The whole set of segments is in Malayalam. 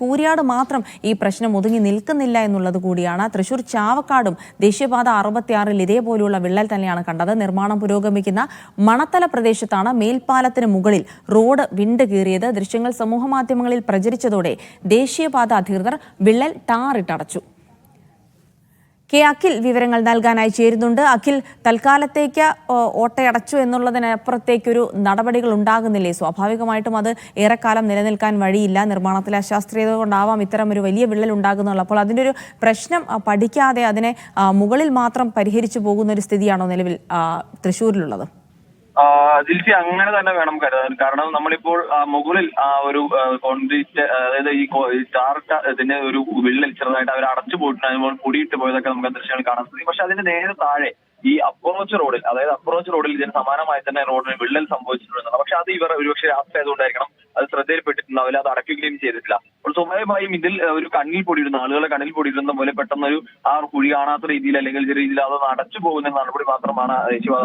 കൂരിയാട് മാത്രം ഈ പ്രശ്നം ഒതുങ്ങി നിൽക്കുന്നില്ല എന്നുള്ളത് കൂടിയാണ്. തൃശൂർ ചാവക്കാടും ദേശീയപാത 66 ഇതേപോലെയുള്ള വിള്ളൽ തന്നെയാണ് കണ്ടത്. നിർമ്മാണം പുരോഗമിക്കുന്ന മണത്തല പ്രദേശത്താണ് മേൽപ്പാലത്തിന് മുകളിൽ റോഡ് വിണ്ട് കീറിയത്. ദൃശ്യങ്ങൾ സമൂഹമാധ്യമങ്ങളിൽ പ്രചരിച്ചതോടെ ദേശീയപാത അധികൃതർ വിള്ളൽ ടാറിട്ടടച്ചു. കെ അഖിൽ വിവരങ്ങൾ നൽകാനായി ചേരുന്നുണ്ട്. അഖിൽ, തൽക്കാലത്തേക്ക് ഓട്ടയടച്ചു എന്നുള്ളതിനപ്പുറത്തേക്കൊരു നടപടികൾ ഉണ്ടാകുന്നില്ലേ? സ്വാഭാവികമായിട്ടും അത് ഏറെക്കാലം നിലനിൽക്കാൻ വഴിയില്ല. നിർമ്മാണത്തിലെ അശാസ്ത്രീയത കൊണ്ടാവാം ഇത്തരമൊരു വലിയ വിള്ളൽ ഉണ്ടാകുന്നുള്ളൂ. അപ്പോൾ അതിൻ്റെ ഒരു പ്രശ്നം പഠിക്കാതെ അതിനെ മുകളിൽ മാത്രം പരിഹരിച്ചു പോകുന്ന ഒരു സ്ഥിതിയാണോ നിലവിൽ തൃശ്ശൂരിലുള്ളത്? ദിൽസി, അങ്ങനെ തന്നെ വേണം കരുതാൻ. കാരണം നമ്മളിപ്പോൾ മുകളിൽ ഒരു കോൺക്രീറ്റ്, അതായത് ഈ ടാറിട്ട ഇതിന്റെ ഒരു വിള്ളൽ ചെറുതായിട്ട് അവർ അടച്ചു പോയിട്ടുണ്ട്. അതുപോലെ പൊടിയിട്ട് പോയതൊക്കെ നമുക്ക് ദൃശ്യങ്ങൾ കാണാൻ സാധിക്കും. പക്ഷെ അതിന്റെ നേരെ താഴെ ഈ അപ്രോച്ച് റോഡിൽ ഇതിന് സമാനമായി തന്നെ റോഡിന് വിള്ളൽ സംഭവിച്ചിട്ടുണ്ട്. പക്ഷെ അത് ഇവർ ഒരുപക്ഷെ രാത്രി ആയതുകൊണ്ടായിരിക്കണം അത് ശ്രദ്ധയിൽപ്പെട്ടിട്ടുണ്ടാവില്ല, അത് അടയ്ക്കുകയും ചെയ്തിട്ടില്ല. അപ്പോൾ സ്വാഭാവികമായും ഇതിൽ ഒരു കണ്ണിൽ പൊടിയിടുന്ന ആളുകളെ കണ്ണിൽ പൊടിയിടുന്ന പോലെ പെട്ടെന്നൊരു കുഴി കാണാത്ത രീതിയിൽ അല്ലെങ്കിൽ ചെറിയ രീതിയിൽ അത് അടച്ചു പോകുന്ന നടപടി മാത്രമാണ് ദേശീയപാത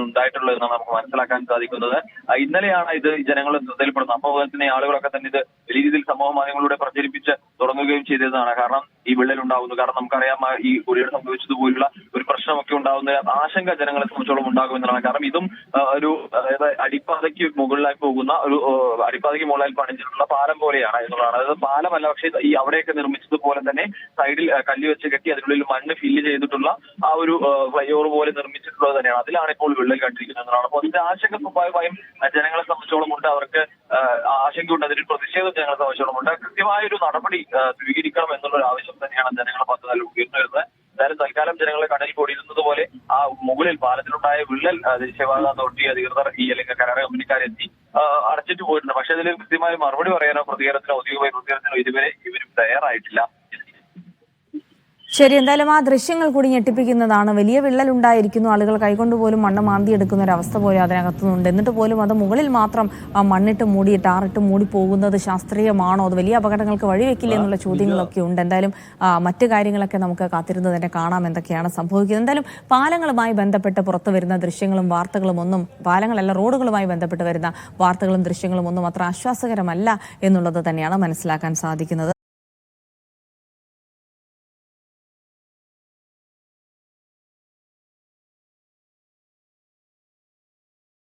ഉണ്ടായിട്ടുള്ളത് എന്നാണ് നമുക്ക് മനസ്സിലാക്കാൻ സാധിക്കുന്നത്. ഇന്നലെയാണ് ഇത് ജനങ്ങളുടെ ശ്രദ്ധയിൽപ്പെടുന്നത്. അപ്പോൾ തന്നെ ആളുകളൊക്കെ തന്നെ ഇത് വലിയ രീതിയിൽ സമൂഹ മാധ്യമങ്ങളിലൂടെ പ്രചരിപ്പിച്ച് തുടങ്ങുകയും ചെയ്തതാണ്. കാരണം ഈ വിള്ളൽ ഉണ്ടാകുന്നു. കാരണം നമുക്കറിയാം ഈ കുഴിയുടെ സംഭവിച്ചതുപോലുള്ള ഒരു പ്രശ്നമൊക്കെ ഉണ്ടാകുന്ന ആശങ്ക ജനങ്ങളെ സംബന്ധിച്ചോളം ഉണ്ടാകുമെന്നാണ്. കാരണം ഇതും ഒരു അതായത് അടിപ്പാതയ്ക്ക് മുകളിലായി പോകുന്ന ഒരു അടിപ്പാതയ്ക്ക് മുകളിലായി പണിഞ്ഞിട്ടുള്ള പാലം പോലെയാണ് എന്നുള്ളതാണ്. അതായത് പാലമല്ല, പക്ഷേ ഈ അവിടെയൊക്കെ നിർമ്മിച്ചതുപോലെ തന്നെ സൈഡിൽ കല്ല് വെച്ച് കെട്ടി അതിനുള്ളിൽ മണ്ണ് ഫില്ല് ചെയ്തിട്ടുള്ള ആ ഒരു ഫ്ലൈ ഓവർ പോലെ നിർമ്മിച്ചിട്ടുള്ളത് തന്നെയാണ്. അതിലാണ് ഇപ്പോൾ വിള്ളൽ കണ്ടിരിക്കുന്നത് എന്നതാണ്. അപ്പോൾ അതിന്റെ ആശങ്ക സ്വാഭാവികമായും ജനങ്ങളെ സംബന്ധിച്ചോളം ഉണ്ട്. അവർക്ക് ആശങ്കയുണ്ട്, അതിന് പ്രതിഷേധം ജനങ്ങളെ സംബന്ധിച്ചോളം ഉണ്ട്. കൃത്യമായ ഒരു നടപടി സ്വീകരിക്കണം എന്നുള്ള ആവശ്യം തന്നെയാണ് ജനങ്ങളെ ഭാഗത്ത് ഉയർന്നു വരുന്നത്. എന്തായാലും തൽക്കാലം ജനങ്ങളെ കടലിൽ പൊടിയുന്നത് പോലെ ആ മുകളിൽ പാലത്തിലുണ്ടായ വിള്ളൽ ദേശീയപാത അതോറിറ്റി അധികൃതർ അല്ലെങ്കിൽ കരാർ കമ്പനിക്കാരെത്തി അടച്ചിട്ട് പോയിട്ടുണ്ട്. പക്ഷെ അതിൽ കൃത്യമായ മറുപടി പറയാനോ പ്രതികരണത്തിനോ ഔദ്യോഗികമായ പ്രതികരണത്തിനോ ഇതുവരെ ഇവരും തയ്യാറായിട്ടില്ല. ശരി, എന്തായാലും ആ ദൃശ്യങ്ങൾ കൂടി ഞെട്ടിപ്പിക്കുന്നതാണ്. വലിയ വിള്ളൽ ഉണ്ടായിരിക്കുന്നു, ആളുകൾ കൈകൊണ്ട് പോലും മണ്ണ് മാന്തിയെടുക്കുന്ന ഒരു അവസ്ഥ പോലെ അതിനകത്തുനിന്നുണ്ട്. എന്നിട്ട് പോലും അത് മുകളിൽ മാത്രം മണ്ണിട്ട് മൂടി ടാറിട്ട് മൂടി പോകുന്നത് ശാസ്ത്രീയമാണോ? അത് വലിയ അപകടങ്ങൾക്ക് വഴിവെക്കില്ല എന്നുള്ള ചോദ്യങ്ങളൊക്കെ ഉണ്ട്. എന്തായാലും മറ്റു കാര്യങ്ങളൊക്കെ നമുക്ക് കാത്തിരുന്ന് തന്നെ കാണാം എന്തൊക്കെയാണ് സംഭവിക്കുന്നത്. എന്തായാലും പാലങ്ങളുമായി ബന്ധപ്പെട്ട് പുറത്തു വരുന്ന ദൃശ്യങ്ങളും വാർത്തകളും ഒന്നും, പാലങ്ങളല്ല റോഡുകളുമായി ബന്ധപ്പെട്ട് വരുന്ന വാർത്തകളും ദൃശ്യങ്ങളും ഒന്നും അത്ര ആശ്വാസകരമല്ല എന്നുള്ളത് തന്നെയാണ് മനസ്സിലാക്കാൻ സാധിക്കുന്നത്.